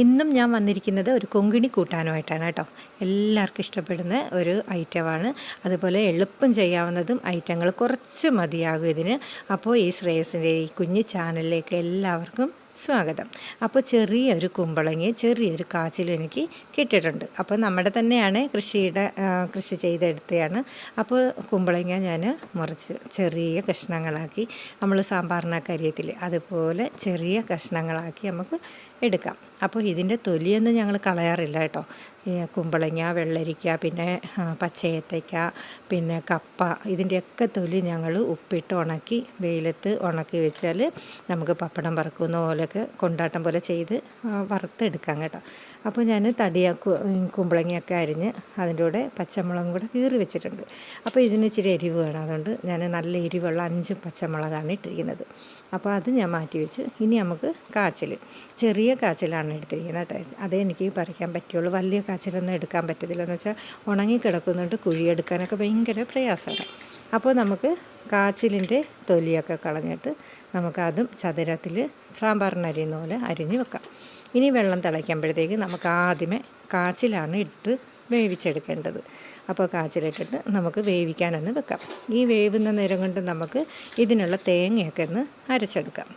ഇന്നും ഞാൻ വന്നിരിക്കുന്നത് ഒരു കൊങ്കിണി കൂട്ടാനുമായിട്ടാണ് കേട്ടോ. എല്ലാവർക്കും ഇഷ്ടപ്പെടുന്ന ഒരു ഐറ്റമാണ്. അതുപോലെ എളുപ്പം ചെയ്യാവുന്നതും ഐറ്റങ്ങൾ കുറച്ച് മതിയാകും ഇതിന്. അപ്പോൾ ഈ ശ്രേയസിൻ്റെ ഈ കുഞ്ഞു ചാനലിലേക്ക് എല്ലാവർക്കും സ്വാഗതം. അപ്പോൾ ചെറിയൊരു കുമ്പളങ്ങി ചെറിയൊരു കാച്ചിലും എനിക്ക് കിട്ടിയിട്ടുണ്ട്. അപ്പോൾ നമ്മുടെ തന്നെയാണ് കൃഷി ചെയ്തെടുത്തതാണ്. അപ്പോൾ കുമ്പളങ്ങ ഞാൻ മുറിച്ച് ചെറിയ കഷ്ണങ്ങളാക്കി, നമ്മൾ സാമ്പാറിനൊക്കെ അരിയത്തില്ലേ അതുപോലെ ചെറിയ കഷ്ണങ്ങളാക്കി നമുക്ക് എടുക്കാം. അപ്പോൾ ഇതിൻ്റെ തൊലിയൊന്നും ഞങ്ങൾ കളയാറില്ല കേട്ടോ. ഈ കുമ്പളങ്ങ, വെള്ളരിക്ക, പിന്നെ പച്ചയേത്തയ്ക്ക, പിന്നെ കപ്പ, ഇതിൻ്റെയൊക്കെ തൊലി ഞങ്ങൾ ഉപ്പിട്ട് ഉണക്കി വെയിലത്ത് ഉണക്കി വെച്ചാൽ നമുക്ക് പപ്പടം വറുക്കുന്ന പോലെയൊക്കെ കൊണ്ടാട്ടം പോലെ ചെയ്ത് വറുത്തെടുക്കാം കേട്ടോ. അപ്പോൾ ഞാൻ കുമ്പളങ്ങയൊക്കെ അരിഞ്ഞ് അതിൻ്റെ കൂടെ പച്ചമുളകും കൂടെ കീറി വെച്ചിട്ടുണ്ട്. അപ്പോൾ ഇതിന് ഇച്ചിരി എരിവ് വേണം, അതുകൊണ്ട് ഞാൻ നല്ല എരിവുള്ള 5 പച്ചമുളകാണ് ഇട്ടിരിക്കുന്നത്. അപ്പോൾ അത് ഞാൻ മാറ്റി വെച്ച് ഇനി നമുക്ക് ചെറിയ കാച്ചിലാണ് എടുത്തിരിക്കുന്നത് കേട്ടോ. അതേ എനിക്ക് പറിക്കാൻ പറ്റുള്ളൂ. വലിയ കാച്ചിലൊന്നും എടുക്കാൻ പറ്റത്തില്ല, എന്ന് വെച്ചാൽ ഉണങ്ങി കിടക്കുന്നുണ്ട്, കുഴിയെടുക്കാനൊക്കെ ഭയങ്കര പ്രയാസമാണ്. അപ്പോൾ നമുക്ക് കാച്ചിലിൻ്റെ തൊലിയൊക്കെ കളഞ്ഞിട്ട് നമുക്കതും ചതുരത്തിൽ സാമ്പാറിന് അരിയുന്ന പോലെ അരിഞ്ഞ് വെക്കാം. ഇനി വെള്ളം തിളയ്ക്കുമ്പോഴത്തേക്ക് നമുക്ക് ആദ്യമേ കാച്ചിലാണ് ഇട്ട് വേവിച്ചെടുക്കേണ്ടത്. അപ്പോൾ കാച്ചിലിട്ടിട്ട് നമുക്ക് വേവിക്കാനൊന്ന് വെക്കാം. ഈ വേവുന്ന നേരം കൊണ്ട് നമുക്ക് ഇതിനുള്ള തേങ്ങയൊക്കെ ഒന്ന് അരച്ചെടുക്കാം.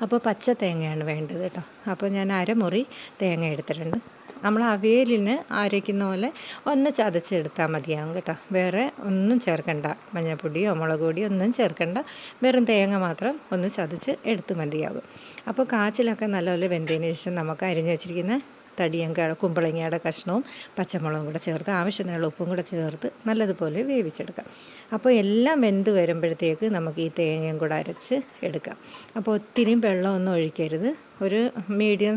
അപ്പോൾ പച്ച തേങ്ങയാണ് വേണ്ടത് കേട്ടോ. അപ്പോൾ ഞാൻ അരമുറി തേങ്ങ എടുത്തിട്ടുണ്ട്. നമ്മൾ അവിയലിന് അരയ്ക്കുന്ന പോലെ ഒന്ന് ചതച്ചെടുത്താൽ മതിയാകും കേട്ടോ. വേറെ ഒന്നും ചേർക്കണ്ട, മഞ്ഞൾപ്പൊടിയോ മുളക് പൊടിയോ ഒന്നും ചേർക്കണ്ട. വെറും തേങ്ങ മാത്രം ഒന്ന് ചതച്ച് എടുത്ത് മതിയാകും. അപ്പോൾ കാച്ചിലൊക്കെ നല്ലപോലെ വെന്തതിന് ശേഷം നമുക്ക് അരിഞ്ഞു വെച്ചിരിക്കുന്ന കുമ്പളങ്ങയുടെ കഷ്ണവും പച്ചമുളകും കൂടെ ചേർത്ത് ആവശ്യത്തിനുള്ള ഉപ്പും കൂടെ ചേർത്ത് നല്ലതുപോലെ വേവിച്ചെടുക്കാം. അപ്പോൾ എല്ലാം വെന്ത് വരുമ്പോഴത്തേക്ക് നമുക്ക് ഈ തേങ്ങയും കൂടെ അരച്ച് എടുക്കാം. അപ്പോൾ ഒത്തിരിയും വെള്ളമൊന്നും ഒഴിക്കരുത്, ഒരു മീഡിയം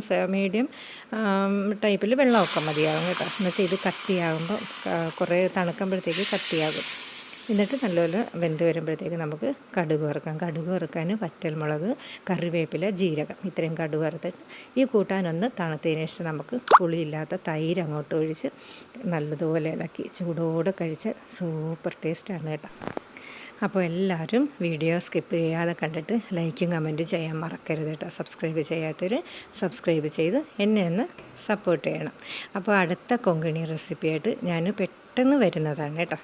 ടൈപ്പിൽ വെള്ളമൊക്കെ മതിയാകും കേട്ടോ. എന്നുവെച്ചാൽ ഇത് കട്ടിയാകുമ്പോൾ കുറേ തണുക്കുമ്പോഴത്തേക്ക് കട്ടിയാകും. എന്നിട്ട് നല്ലപോലെ വെന്ത് വരുമ്പോഴത്തേക്ക് നമുക്ക് കടുക് വറുക്കാൻ വറ്റൽമുളക്, കറിവേപ്പില, ജീരകം, ഇത്രയും കടുക് വറുത്തിട്ട് ഈ കൂട്ടാനൊന്ന് തണുത്തതിന് ശേഷം നമുക്ക് പുളിയില്ലാത്ത തൈര് അങ്ങോട്ട് ഒഴിച്ച് നല്ലതുപോലെ ഇളക്കി ചൂടോടെ കഴിച്ചാൽ സൂപ്പർ ടേസ്റ്റാണ് കേട്ടോ. അപ്പോൾ എല്ലാവരും വീഡിയോ സ്കിപ്പ് ചെയ്യാതെ കണ്ടിട്ട് ലൈക്കും കമൻറ്റും ചെയ്യാൻ മറക്കരുത് കേട്ടോ. സബ്സ്ക്രൈബ് ചെയ്യാത്തവർ സബ്സ്ക്രൈബ് ചെയ്ത് എന്നെ ഒന്ന് സപ്പോർട്ട് ചെയ്യണം. അപ്പോൾ അടുത്ത കൊങ്കിണി റെസിപ്പിയായിട്ട് ഞാൻ പെട്ടെന്ന് വരുന്നതാണ് കേട്ടോ.